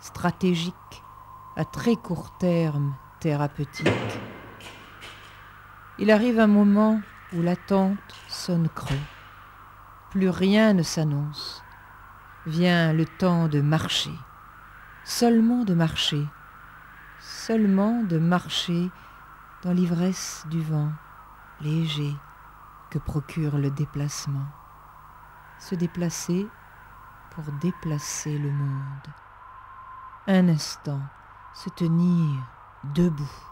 stratégique, à très court terme, thérapeutique. Il arrive un moment où l'attente sonne creux. Plus rien ne s'annonce. Vient le temps de marcher. Seulement de marcher. Seulement de marcher dans l'ivresse du vent léger que procure le déplacement. Se déplacer pour déplacer le monde. Un instant, se tenir debout.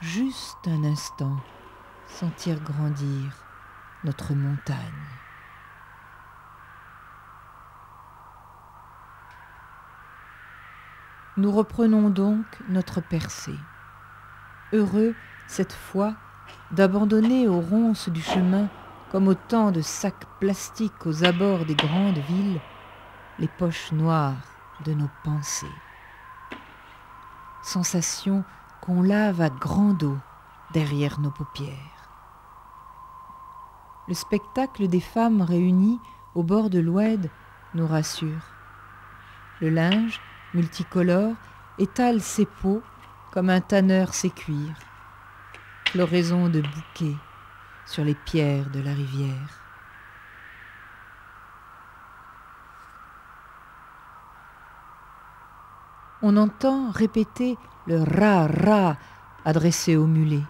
Juste un instant, sentir grandir notre montagne. Nous reprenons donc notre percée. Heureux, cette fois, d'abandonner aux ronces du chemin, comme autant de sacs plastiques aux abords des grandes villes, les poches noires de nos pensées. Sensation qu'on lave à grande eau derrière nos paupières. Le spectacle des femmes réunies au bord de l'Oued nous rassure. Le linge, multicolore, étale ses peaux comme un tanneur ses cuirs. Floraison de bouquets sur les pierres de la rivière. On entend répéter le ra-ra adressé aux mulets.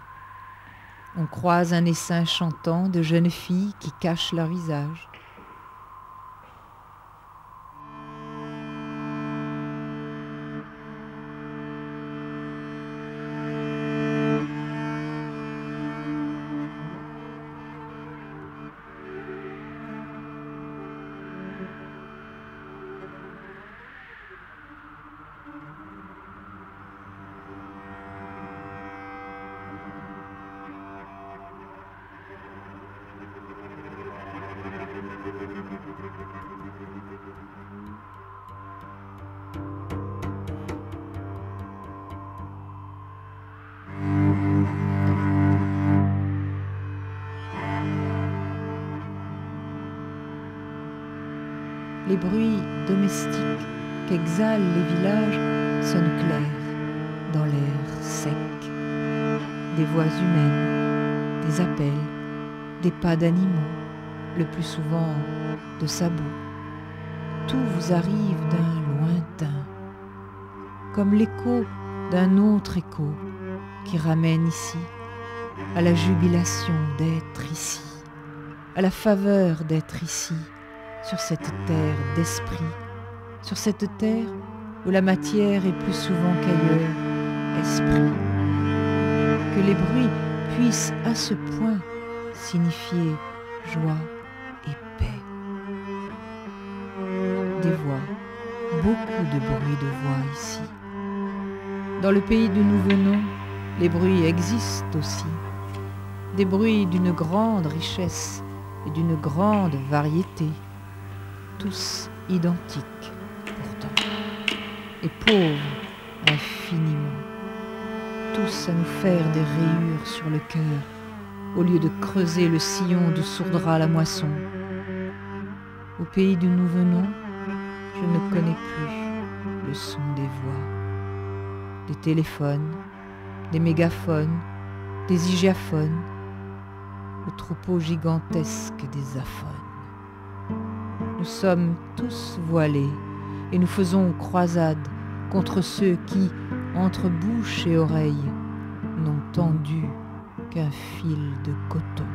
On croise un essaim chantant de jeunes filles qui cachent leur visage. Les bruits domestiques qu'exhalent les villages sonnent clairs dans l'air sec. Des voix humaines, des appels, des pas d'animaux, le plus souvent de sabots. Tout vous arrive d'un lointain, comme l'écho d'un autre écho qui ramène ici, à la jubilation d'être ici, à la faveur d'être ici, sur cette terre d'esprit, sur cette terre où la matière est plus souvent qu'ailleurs esprit. Que les bruits puissent à ce point signifier joie et paix. Des voix, beaucoup de bruits de voix ici. Dans le pays d'où nous venons, les bruits existent aussi. Des bruits d'une grande richesse et d'une grande variété. Tous identiques pourtant, et pauvres infiniment, tous à nous faire des rayures sur le cœur, au lieu de creuser le sillon d'où sourdra la moisson. Au pays d'où nous venons, je ne connais plus le son des voix, des téléphones, des mégaphones, des hygiaphones, le troupeau gigantesque des aphones. Nous sommes tous voilés et nous faisons croisade contre ceux qui, entre bouche et oreille, n'ont tendu qu'un fil de coton.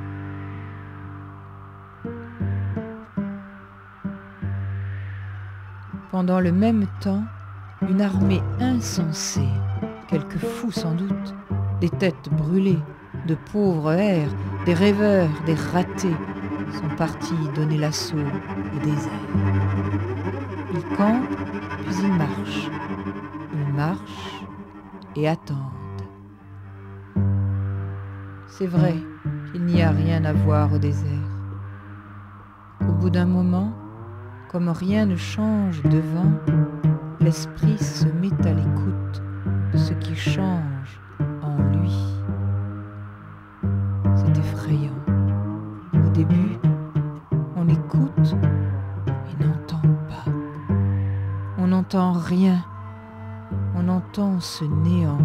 Pendant le même temps, une armée insensée, quelques fous sans doute, des têtes brûlées, de pauvres airs, des rêveurs, des ratés, sont partis donner l'assaut au désert. Ils campent, puis ils marchent. Ils marchent et attendent. C'est vrai qu'il n'y a rien à voir au désert. Au bout d'un moment, comme rien ne change devant, l'esprit se met à l'écoute de ce qui change en lui. C'est effrayant. Au début, on écoute et n'entend pas. On n'entend rien on entend ce néant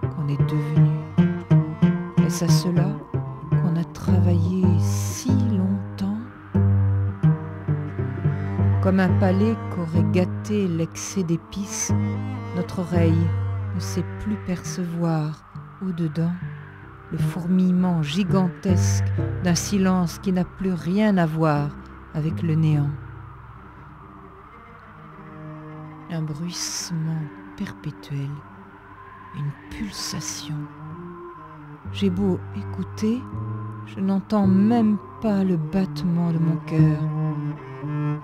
qu'on est devenu. Est-ce à cela qu'on a travaillé si longtemps? Comme un palais qu'aurait gâté l'excès d'épices, notre oreille ne sait plus percevoir au-dedans le fourmillement gigantesque d'un silence qui n'a plus rien à voir avec le néant. Un bruissement perpétuel, une pulsation. J'ai beau écouter, je n'entends même pas le battement de mon cœur.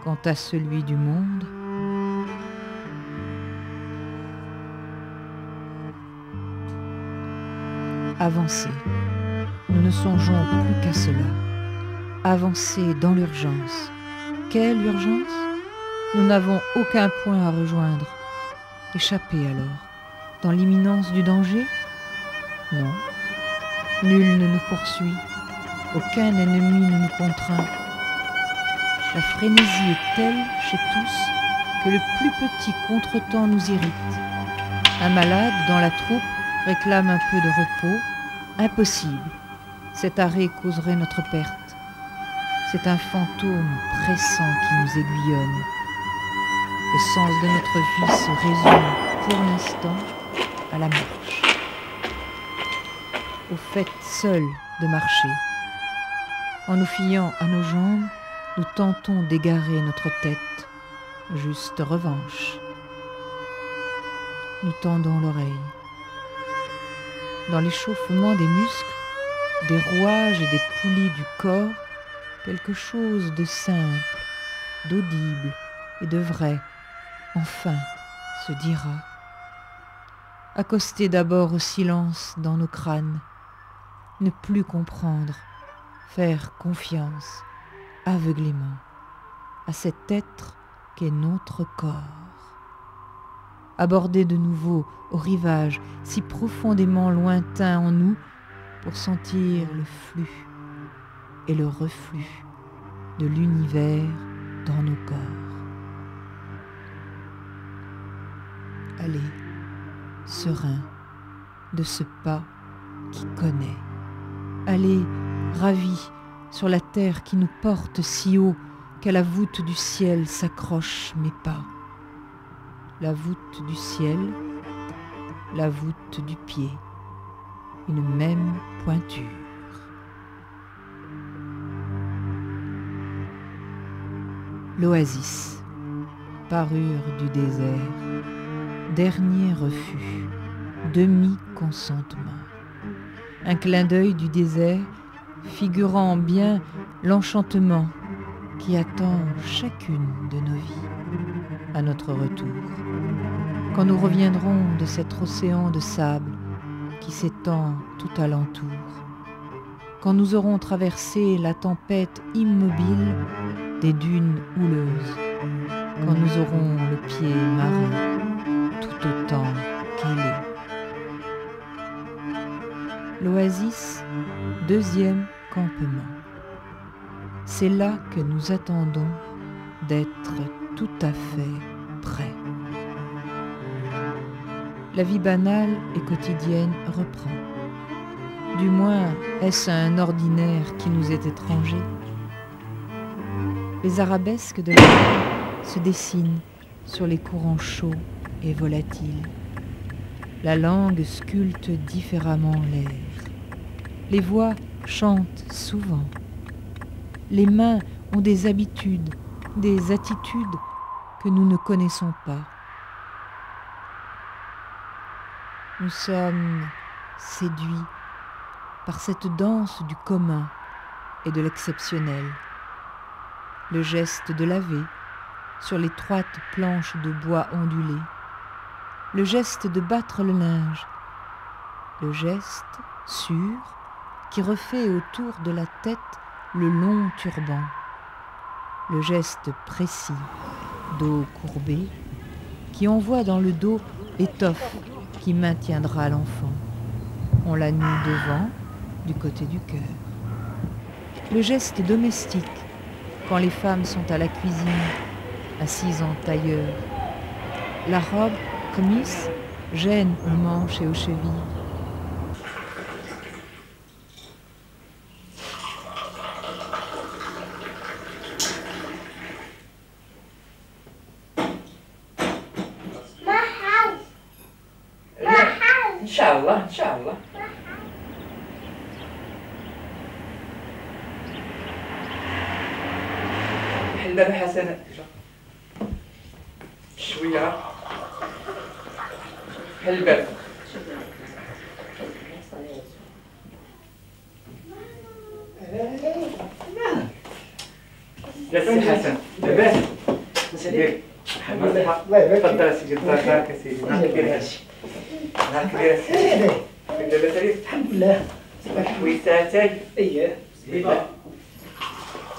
Quant à celui du monde, avancer. Nous ne songeons plus qu'à cela. Avancer dans l'urgence. Quelle urgence? Nous n'avons aucun point à rejoindre. Échapper alors, dans l'imminence du danger? Non. Nul ne nous poursuit. Aucun ennemi ne nous contraint. La frénésie est telle chez tous que le plus petit contretemps nous irrite. Un malade dans la troupe réclame un peu de repos. Impossible. Cet arrêt causerait notre perte. C'est un fantôme pressant qui nous aiguillonne. Le sens de notre vie se résume pour l'instant à la marche. Au fait seul de marcher. En nous fiant à nos jambes, nous tentons d'égarer notre tête. Juste revanche. Nous tendons l'oreille. Dans l'échauffement des muscles, des rouages et des poulies du corps, quelque chose de simple, d'audible et de vrai, enfin, se dira. Accoster d'abord au silence dans nos crânes, ne plus comprendre, faire confiance, aveuglément, à cet être qu'est notre corps. Aborder de nouveau au rivage si profondément lointain en nous pour sentir le flux et le reflux de l'univers dans nos corps. Allez, serein de ce pas qui connaît. Allez, ravi sur la terre qui nous porte si haut qu'à la voûte du ciel s'accrochent mes pas. La voûte du ciel, la voûte du pied, une même pointure. L'oasis, parure du désert, dernier refus, demi-consentement. Un clin d'œil du désert figurant bien l'enchantement qui attend chacune de nos vies à notre retour, quand nous reviendrons de cet océan de sable qui s'étend tout alentour, quand nous aurons traversé la tempête immobile des dunes houleuses, quand nous aurons le pied marin tout autant qu'ailé. L'oasis, deuxième campement. C'est là que nous attendons d'être tout à fait prêts. La vie banale et quotidienne reprend. Du moins, est-ce un ordinaire qui nous est étranger? Les arabesques de la vie se dessinent sur les courants chauds et volatiles. La langue sculpte différemment l'air. Les voix chantent souvent. Les mains ont des habitudes, des attitudes que nous ne connaissons pas. Nous sommes séduits par cette danse du commun et de l'exceptionnel. Le geste de laver sur l'étroite planche de bois ondulée, le geste de battre le linge, le geste sûr qui refait autour de la tête le long turban, le geste précis, dos courbé, qui envoie dans le dos l'étoffe qui maintiendra l'enfant. On la noue devant, du côté du cœur. Le geste domestique, quand les femmes sont à la cuisine, assises en tailleur. La robe Khmis gêne aux manches et aux chevilles. Inch'Allah, Inch'Allah. حل دابا حسنات شويه حل الباب يا سي حسن لاباس سيدي الله يبارك تفضل سيدي بارك سيدي نهار كبير هادشي نهار كبير سيدي لاباس عليك الحمد لله. ويساتاي اييه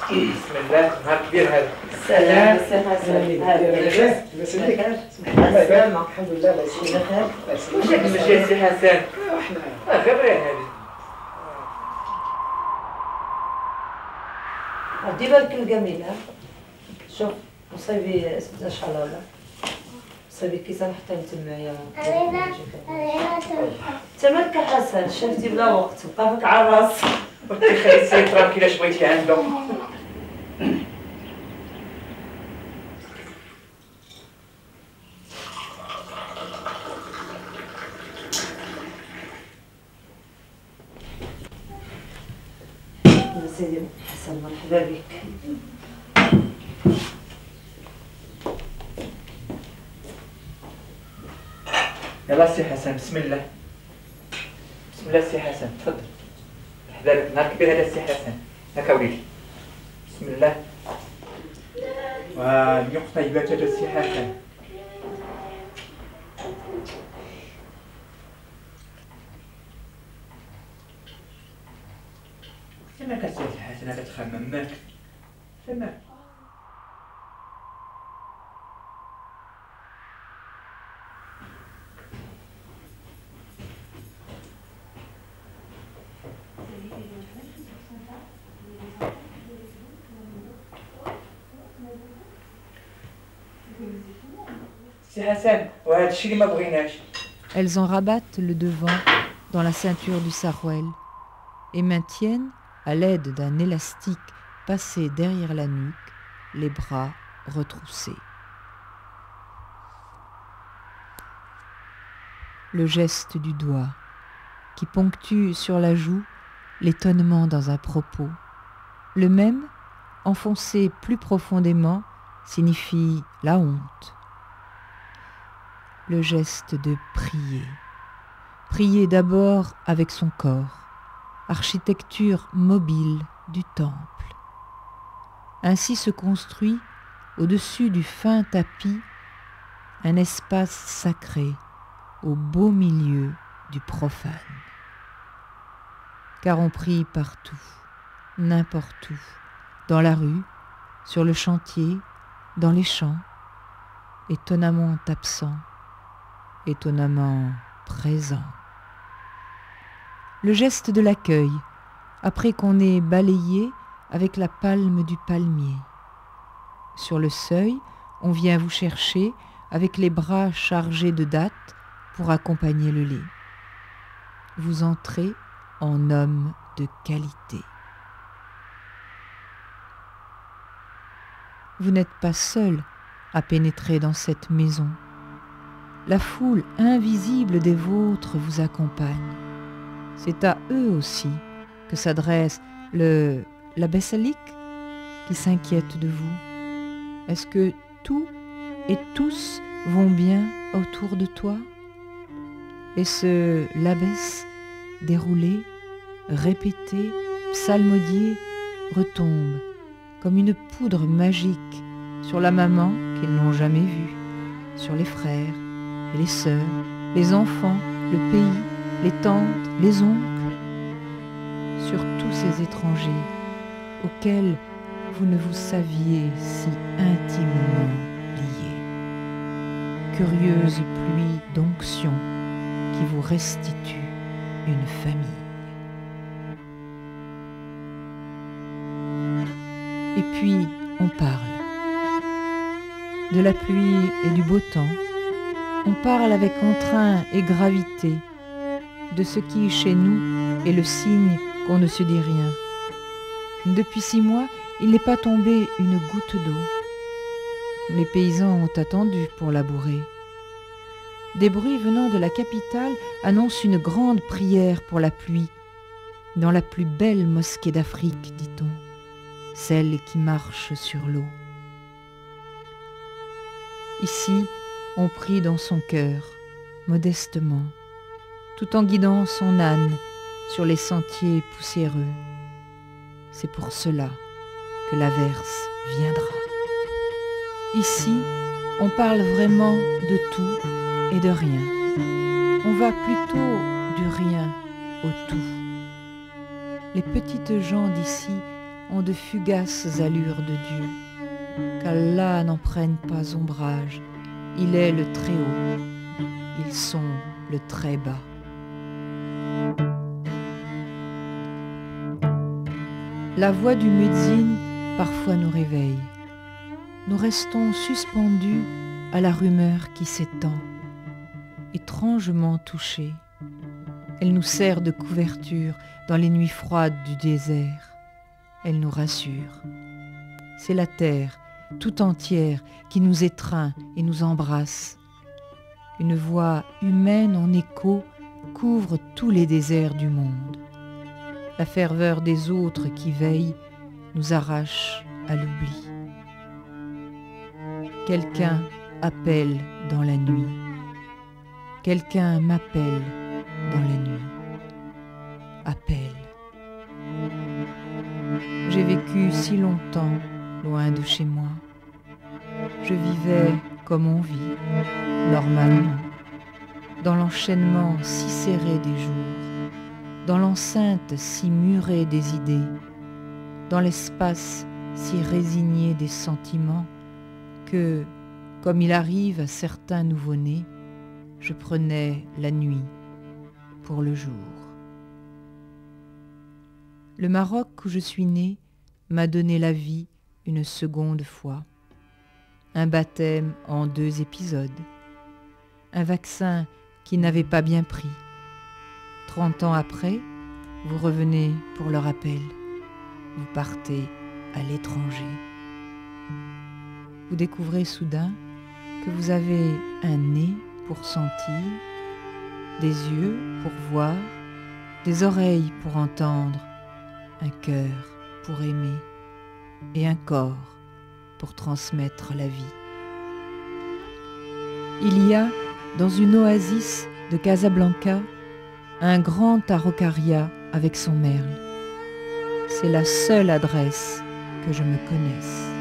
بسم الله نهار كبير هذا السلام السلام الحمد لله. الله يسلمك. واش هاد المشي سي حسن غبرين هادي دي بالك الجميلة. شوف مصيبي اسمها شحالة مصيبي كيسان حتى انت معايا. انت مالك حسن شفتي بلا وقت وقفك على الراس. ودي خلي السيد ترانكيل اش بغيتي عنده يا سيدي حسن مرحبا بك. يلا سي حسن بسم الله بسم الله سي حسن تفضل مرحبا بك نهار كبير هذا سي حسن هاكا وليدي بسم الله واليوم طيبات هذا سي حسن فما كتسال سي حسن هذا تخمم ماك فما سي حسن وهذا الشيء اللي ما بغيناش. Elles en rabattent le devant dans la ceinture du sarouel et maintiennent, à l'aide d'un élastique passé derrière la nuque, les bras retroussés. Le geste du doigt qui ponctue sur la joue l'étonnement dans un propos. Le même, enfoncé plus profondément, signifie la honte. Le geste de prier. Prier d'abord avec son corps, architecture mobile du temple. Ainsi se construit, au-dessus du fin tapis, un espace sacré au beau milieu du profane. Car on prie partout, n'importe où, dans la rue, sur le chantier, dans les champs, étonnamment absent, étonnamment présent. Le geste de l'accueil, après qu'on ait balayé avec la palme du palmier. Sur le seuil, on vient vous chercher avec les bras chargés de dattes pour accompagner le lait. Vous entrez en homme de qualité. Vous n'êtes pas seul à pénétrer dans cette maison. La foule invisible des vôtres vous accompagne. C'est à eux aussi que s'adresse l'Abessalik qui s'inquiète de vous. Est-ce que tout et tous vont bien autour de toi? Et ce l'abbesse déroulé, répété, psalmodié retombe comme une poudre magique sur la maman qu'ils n'ont jamais vue, sur les frères et les sœurs, les enfants, le pays, les tantes, les oncles, sur tous ces étrangers auxquels vous ne vous saviez si intimement liés. Curieuse pluie d'onction qui vous restitue une famille. Et puis on parle de la pluie et du beau temps, On parle avec entrain et gravité de ce qui, chez nous, est le signe qu'on ne se dit rien. Depuis 6 mois, il n'est pas tombé une goutte d'eau. Les paysans ont attendu pour labourer. Des bruits venant de la capitale annoncent une grande prière pour la pluie, dans la plus belle mosquée d'Afrique, dit-on, celle qui marche sur l'eau. Ici, on prie dans son cœur, modestement, tout en guidant son âne sur les sentiers poussiéreux. C'est pour cela que l'averse viendra. Ici, on parle vraiment de tout et de rien. On va plutôt du rien au tout. Les petites gens d'ici ont de fugaces allures de Dieu. Qu'Allah n'en prenne pas ombrage. Il est le très haut. Ils sont le très bas. La voix du muezzin parfois nous réveille. Nous restons suspendus à la rumeur qui s'étend, étrangement touchés. Elle nous sert de couverture dans les nuits froides du désert. Elle nous rassure. C'est la terre tout entière qui nous étreint et nous embrasse. Une voix humaine en écho couvre tous les déserts du monde. La ferveur des autres qui veillent nous arrache à l'oubli. Quelqu'un appelle dans la nuit. Quelqu'un m'appelle dans la nuit. Appelle. J'ai vécu si longtemps loin de chez moi. Je vivais comme on vit, normalement, dans l'enchaînement si serré des jours, dans l'enceinte si murée des idées, dans l'espace si résigné des sentiments, que, comme il arrive à certains nouveau-nés, je prenais la nuit pour le jour. Le Maroc où je suis née m'a donné la vie une seconde fois, un baptême en 2 épisodes, un vaccin qui n'avait pas bien pris. 30 ans après, vous revenez pour le rappel, vous partez à l'étranger. Vous découvrez soudain que vous avez un nez pour sentir, des yeux pour voir, des oreilles pour entendre, un cœur pour aimer et un corps pour transmettre la vie. Il y a, dans une oasis de Casablanca, un grand araucaria avec son merle. C'est la seule adresse que je me connaisse.